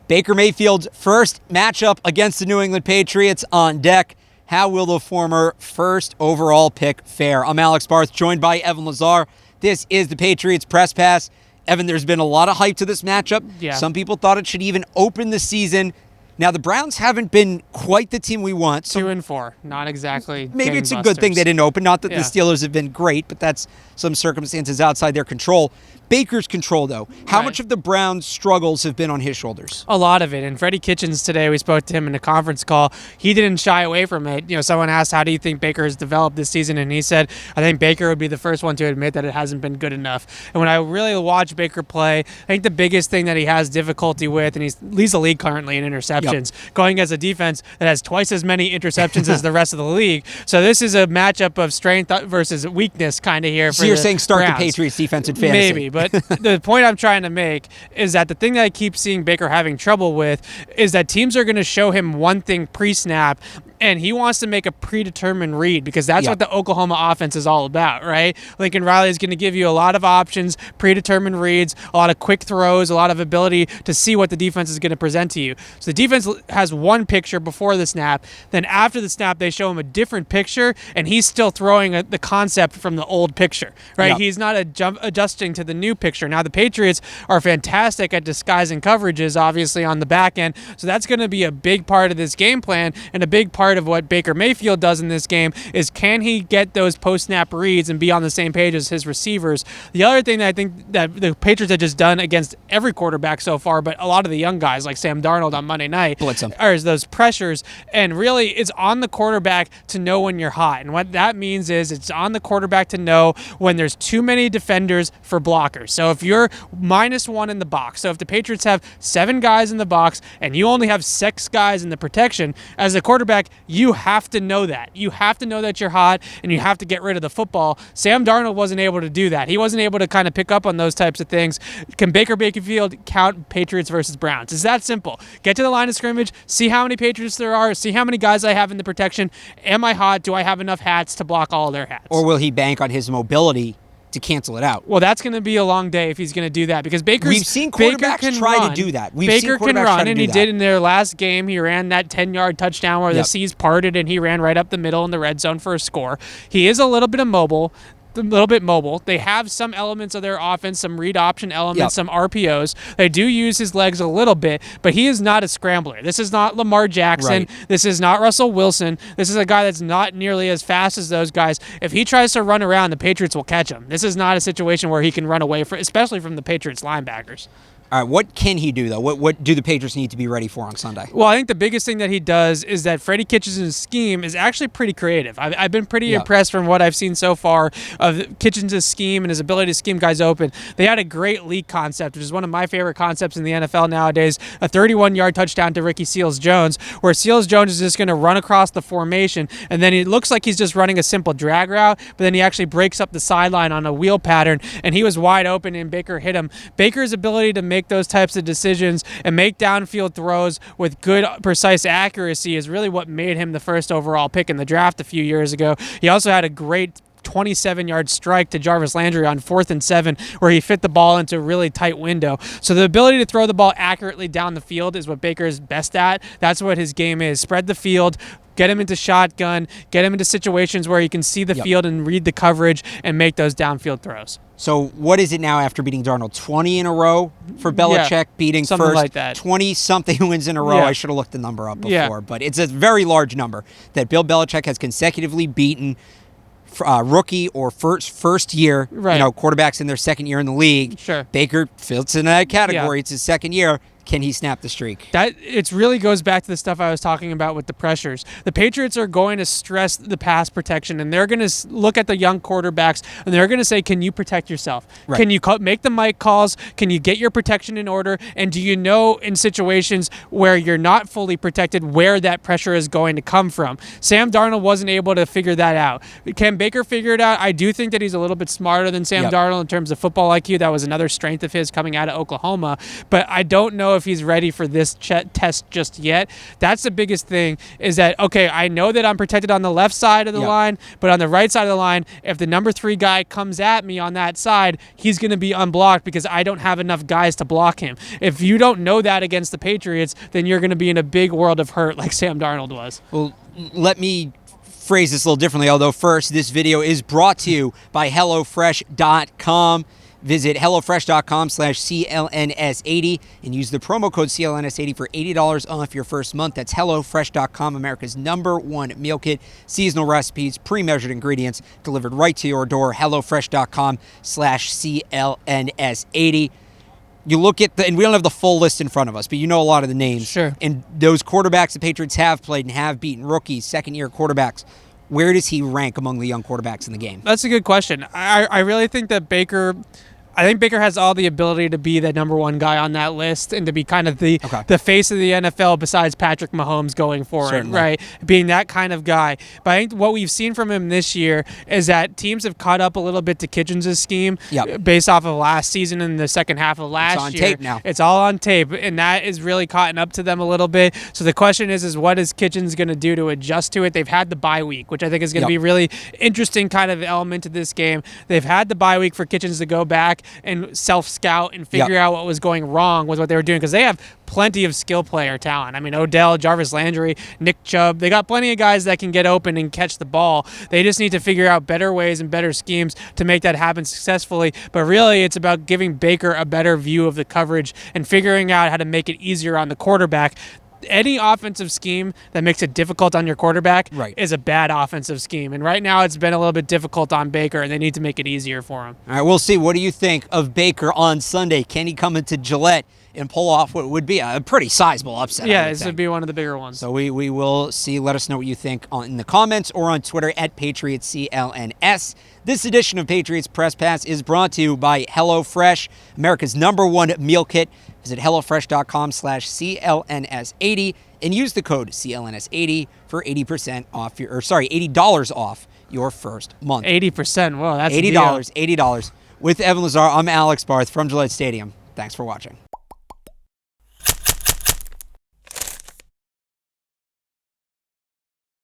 Baker Mayfield's first matchup against the New England Patriots on deck. How will the former first overall pick fare? I'm Alex Barth, joined by Evan Lazar. This is the Patriots Press Pass. Evan, there's been a lot of hype to this matchup. Yeah. Some people thought it should even open the season. Now, the Browns haven't been quite the team we want. So 2-4, not exactly. maybe it's a good thing they didn't open. Not that Yeah. the Steelers have been great, but that's some circumstances outside their control. Baker's control, though. How Right. much of the Browns' struggles have been on his shoulders? A lot of it. And Freddie Kitchens today, we spoke to him in a conference call. He didn't shy away from it. You know, someone asked, how do you think Baker has developed this season? And he said, I think Baker would be the first one to admit that it hasn't been good enough. And when I really watch Baker play, I think the biggest thing that he has difficulty with, and he leads the league currently in interceptions, going as a defense that has twice as many interceptions as the rest of the league. So this is a matchup of strength versus weakness kind of here. So you're saying start Browns. the Patriots defense in fantasy? Maybe, but the point I'm trying to make is that the thing that I keep seeing Baker having trouble with is that teams are going to show him one thing pre-snap, and he wants to make a predetermined read because that's what the Oklahoma offense is all about, right? Lincoln Riley is going to give you a lot of options, predetermined reads, a lot of quick throws, a lot of ability to see what the defense is going to present to you. So the defense has one picture before the snap, then after the snap they show him a different picture, and he's still throwing the concept from the old picture, right? Yep. He's not adjusting to the new picture. Now the Patriots are fantastic at disguising coverages, obviously, on the back end, so that's going to be a big part of this game plan, and a big part of what Baker Mayfield does in this game is can he get those post-snap reads and be on the same page as his receivers. The other thing that I think that the Patriots have just done against every quarterback so far, but a lot of the young guys like Sam Darnold on Monday night, Blitz 'em. are those pressures, and really it's on the quarterback to know when you're hot. And what that means is it's on the quarterback to know when there's too many defenders for blockers. So if you're -1 in the box, so if the Patriots have 7 guys in the box and you only have 6 guys in the protection, as a quarterback, you have to know that. You have to know that you're hot, and you have to get rid of the football. Sam Darnold wasn't able to do that. He wasn't able to kind of pick up on those types of things. Can Baker Mayfield count Patriots versus Browns? It's that simple. Get to the line of scrimmage, see how many Patriots there are, see how many guys I have in the protection. Am I hot? Do I have enough hats to block all their hats? Or will he bank on his mobility to cancel it out? Well, that's going to be a long day if he's going to do that because We've seen quarterbacks try to do that. Baker can run, and he did in their last game. He ran that 10-yard touchdown where the seas parted, and he ran right up the middle in the red zone for a score. He is a little bit mobile. They have some elements of their offense, some read option elements, some RPOs. They do use his legs a little bit, but he is not a scrambler. This is not Lamar Jackson. Right. This is not Russell Wilson. This is a guy that's not nearly as fast as those guys. If he tries to run around, the Patriots will catch him. This is not a situation where he can run away, especially from the Patriots linebackers. All right, what can he do, though? What do the Patriots need to be ready for on Sunday? Well, I think the biggest thing that he does is that Freddie Kitchens' scheme is actually pretty creative. I've been pretty impressed from what I've seen so far of Kitchens' scheme and his ability to scheme guys open. They had a great leak concept, which is one of my favorite concepts in the NFL nowadays, a 31-yard touchdown to Ricky Seals-Jones, where Seals-Jones is just going to run across the formation, and then it looks like he's just running a simple drag route, but then he actually breaks up the sideline on a wheel pattern, and he was wide open, and Baker hit him. Baker's ability to make those types of decisions and make downfield throws with good, precise accuracy is really what made him the first overall pick in the draft a few years ago. He also had a great 27-yard strike to Jarvis Landry on 4th and 7 where he fit the ball into a really tight window. So the ability to throw the ball accurately down the field is what Baker is best at. That's what his game is. Spread the field, get him into shotgun, get him into situations where he can see the field and read the coverage and make those downfield throws. So what is it now after beating Darnold? 20 in a row for Belichick, beating something first. like that. 20-something wins in a row. I should have looked the number up before, but it's a very large number that Bill Belichick has consecutively beaten rookie or first year quarterbacks in their second year in the league. Sure. Baker fits in that category. It's his second year. Can he snap the streak? That it really goes back to the stuff I was talking about with the pressures. The Patriots are going to stress the pass protection, and they're going to look at the young quarterbacks, and they're going to say, can you protect yourself? Right. Can you make the mic calls? Can you get your protection in order? And do you know in situations where you're not fully protected where that pressure is going to come from? Sam Darnold wasn't able to figure that out. Can Baker figure it out? I do think that he's a little bit smarter than Sam Darnold in terms of football IQ. That was another strength of his coming out of Oklahoma. But I don't know if he's ready for this test just yet. That's the biggest thing, is that, okay, I know that I'm protected on the left side of the line, but on the right side of the line, if the number 3 guy comes at me on that side, he's going to be unblocked because I don't have enough guys to block him. If you don't know that against the Patriots, then you're going to be in a big world of hurt like Sam Darnold was. Well, let me phrase this a little differently, although first, this video is brought to you by HelloFresh.com. Visit HelloFresh.com/CLNS80 and use the promo code CLNS80 for $80 off your first month. That's HelloFresh.com, America's #1 meal kit. Seasonal recipes, pre-measured ingredients delivered right to your door. HelloFresh.com/CLNS80. You look at and we don't have the full list in front of us, but you know a lot of the names. Sure. And those quarterbacks the Patriots have played and have beaten, rookies, second-year quarterbacks. Where does he rank among the young quarterbacks in the game? That's a good question. I really think that Baker has all the ability to be the #1 guy on that list and to be kind of the face of the NFL besides Patrick Mahomes going forward, Certainly. right? Being that kind of guy. But I think what we've seen from him this year is that teams have caught up a little bit to Kitchens' scheme based off of last season and the second half of last year. It's on tape now. It's all on tape, and that is really caught up to them a little bit. So the question is what is Kitchens going to do to adjust to it? They've had the bye week, which I think is going to be really interesting kind of element to this game. They've had the bye week for Kitchens to go back and self-scout and figure out what was going wrong with what they were doing, because they have plenty of skill player talent. I mean, Odell, Jarvis Landry, Nick Chubb, they got plenty of guys that can get open and catch the ball. They just need to figure out better ways and better schemes to make that happen successfully. But really, it's about giving Baker a better view of the coverage and figuring out how to make it easier on the quarterback. Any offensive scheme that makes it difficult on your quarterback is a bad offensive scheme. And right now it's been a little bit difficult on Baker, and they need to make it easier for him. All right, we'll see. What do you think of Baker on Sunday? Can he come into Gillette and pull off what would be a pretty sizable upset? Yeah, this would be one of the bigger ones. So we will see. Let us know what you think in the comments or on Twitter at PatriotsCLNS. This edition of Patriots Press Pass is brought to you by HelloFresh, America's #1 meal kit. Visit HelloFresh.com/CLNS80 and use the code CLNS80 for $80 off your first month. 80%. Whoa, that's $80. With Evan Lazar, I'm Alex Barth from Gillette Stadium. Thanks for watching.